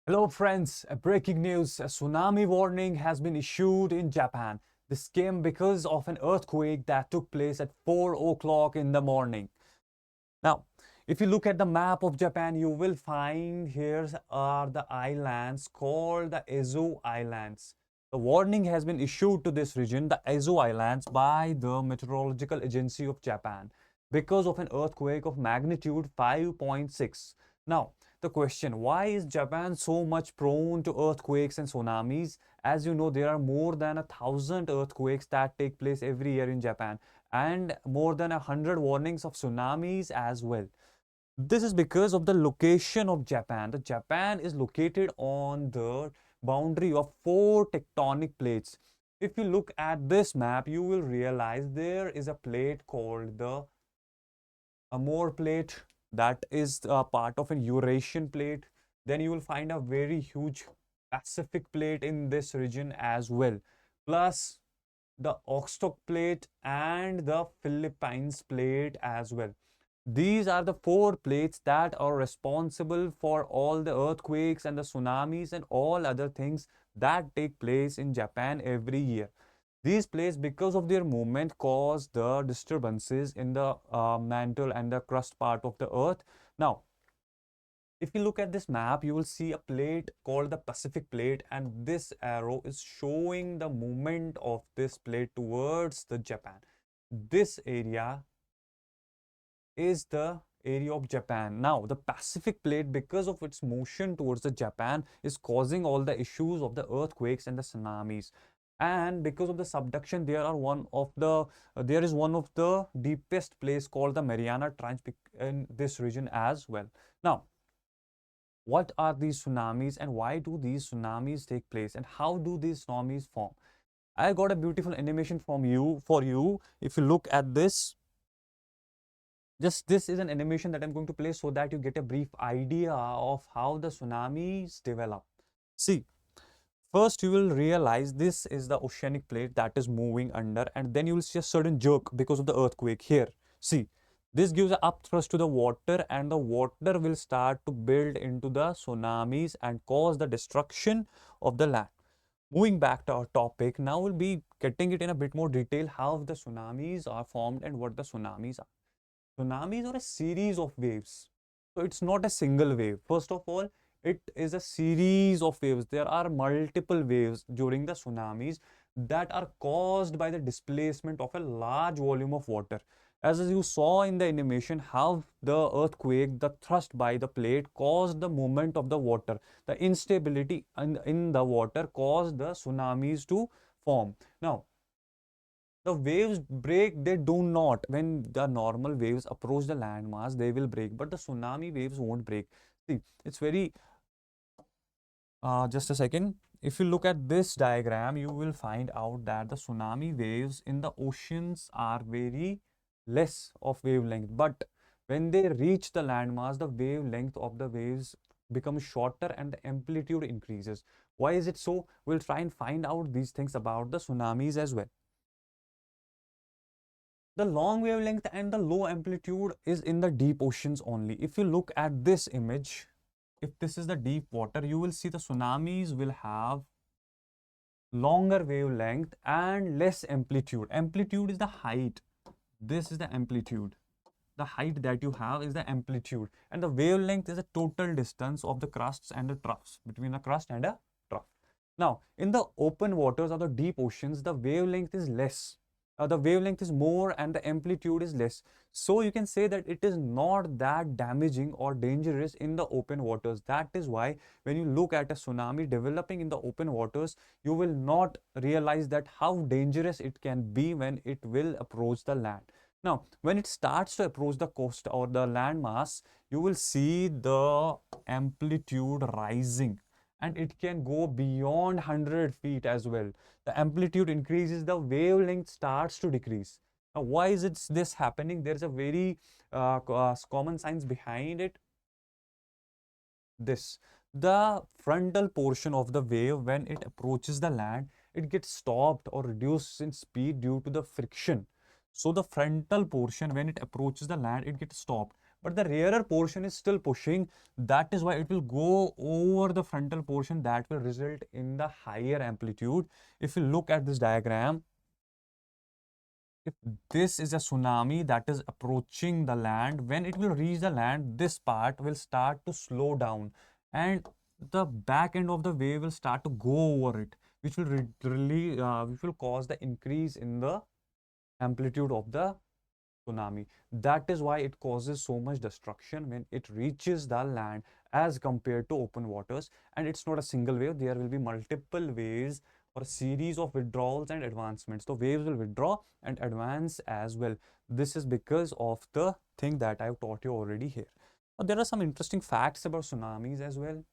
Hello friends, breaking news. A tsunami warning has been issued in Japan. This came because of an earthquake that took place at 4 o'clock in the morning. Now, if you look at the map of Japan, you will find here are the islands called the Ezo Islands. The warning has been issued to this region, the Ezo Islands, by the Meteorological Agency of Japan because of an earthquake of magnitude 5.6. Now, the question, why is Japan so much prone to earthquakes and tsunamis? As you know, there are more than 1,000 earthquakes that take place every year in Japan and more than 100 warnings of tsunamis as well. This is because of the location of Japan. The Japan is located on the boundary of four tectonic plates. If you look at this map, you will realize there is a plate called the Amur plate that is a part of an Eurasian plate. Then you will find a very huge Pacific plate in this region as well. Plus the Oxtock plate and the Philippines plate as well. These are the four plates that are responsible for all the earthquakes and the tsunamis and all other things that take place in Japan every year. These plates, because of their movement, cause the disturbances in the mantle and the crust part of the earth. Now, if you look at this map, you will see a plate called the Pacific plate, and this arrow is showing the movement of this plate towards the Japan. This area is the area of Japan. Now, the Pacific plate, because of its motion towards the Japan, is causing all the issues of the earthquakes and the tsunamis. And because of the subduction, there is one of the deepest place called the Mariana Trench in this region as well. Now, what are these tsunamis and why do these tsunamis take place and how do these tsunamis form? I got a beautiful animation from you for you. If you look at this, just this is an animation that I'm going to play so that you get a brief idea of how the tsunamis develop. See, first you will realize this is the oceanic plate that is moving under, and then you will see a sudden jerk because of the earthquake here. See, this gives an upthrust to the water and the water will start to build into the tsunamis and cause the destruction of the land. Moving back to our topic, now we'll be getting it in a bit more detail how the tsunamis are formed and what the tsunamis are. Tsunamis are a series of waves. So it's not a single wave. First of all, it is a series of waves. There are multiple waves during the tsunamis that are caused by the displacement of a large volume of water. As you saw in the animation, how the earthquake, the thrust by the plate caused the movement of the water. The instability in the water caused the tsunamis to form. Now, the waves break, they do not. When the normal waves approach the landmass, they will break, but the tsunami waves won't break. See, it's very just a second. If you look at this diagram, you will find out that the tsunami waves in the oceans are very less of wavelength, but when they reach the landmass, the wavelength of the waves becomes shorter and the amplitude increases. Why is it so? We'll try and find out these things about the tsunamis as well. The long wavelength and the low amplitude is in the deep oceans only. If you look at this image, if this is the deep water, you will see the tsunamis will have longer wavelength and less amplitude. Amplitude is the height. This is the amplitude. The height that you have is the amplitude. And the wavelength is the total distance of the crusts and the troughs, between a crust and a trough. Now, in the open waters or the deep oceans, the wavelength is less. The wavelength is more and the amplitude is less. So you can say that it is not that damaging or dangerous in the open waters. That is why when you look at a tsunami developing in the open waters, you will not realize that how dangerous it can be when it will approach the land. Now, when it starts to approach the coast or the landmass, you will see the amplitude rising and it can go beyond 100 feet as well. The amplitude increases, the wavelength starts to decrease. Now, why is this happening? There's a very common science behind it. This, the frontal portion of the wave, when it approaches the land, it gets stopped or reduced in speed due to the friction. So the frontal portion, when it approaches the land, it gets stopped. but the rearer portion is still pushing. That is why it will go over the frontal portion, that will result in the higher amplitude. If you look at this diagram, if this is a tsunami that is approaching the land, when it will reach the land, this part will start to slow down, and the back end of the wave will start to go over it, which will really which will cause the increase in the amplitude of the tsunami. That is why it causes so much destruction when it reaches the land as compared to open waters. And it's not a single wave, there will be multiple waves or a series of withdrawals and advancements. So waves will withdraw and advance as well. This is because of the thing that I've taught you already here. Now, there are some interesting facts about tsunamis as well.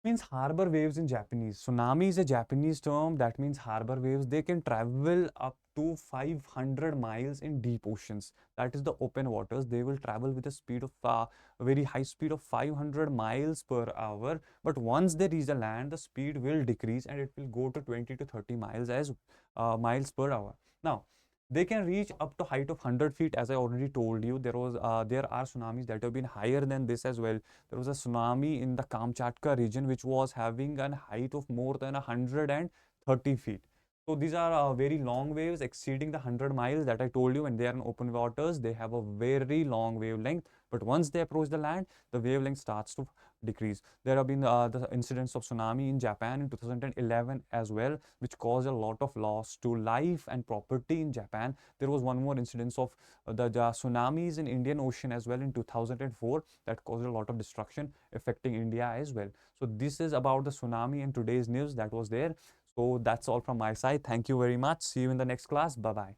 Means harbor waves in Japanese. Tsunami is a Japanese term that means harbor waves. They can travel up to 500 miles in deep oceans. That is the open waters. They will travel with a speed of a very high speed of 500 miles per hour. But once they reach the land, the speed will decrease and it will go to 20 to 30 miles as miles per hour. Now, they can reach up to height of 100 feet. As I already told you, there are tsunamis that have been higher than this as well. There was a tsunami in the Kamchatka region which was having a height of more than 130 feet. So these are very long waves exceeding the 100 miles that I told you. When they are in open waters, they have a very long wavelength. But once they approach the land, the wavelength starts to decrease. There have been the incidents of tsunami in Japan in 2011 as well, which caused a lot of loss to life and property in Japan. There was one more incidence of the tsunamis in Indian Ocean as well in 2004 that caused a lot of destruction affecting India as well. So this is about the tsunami and today's news that was there. So that's all from my side. Thank you very much. See you in the next class. Bye bye.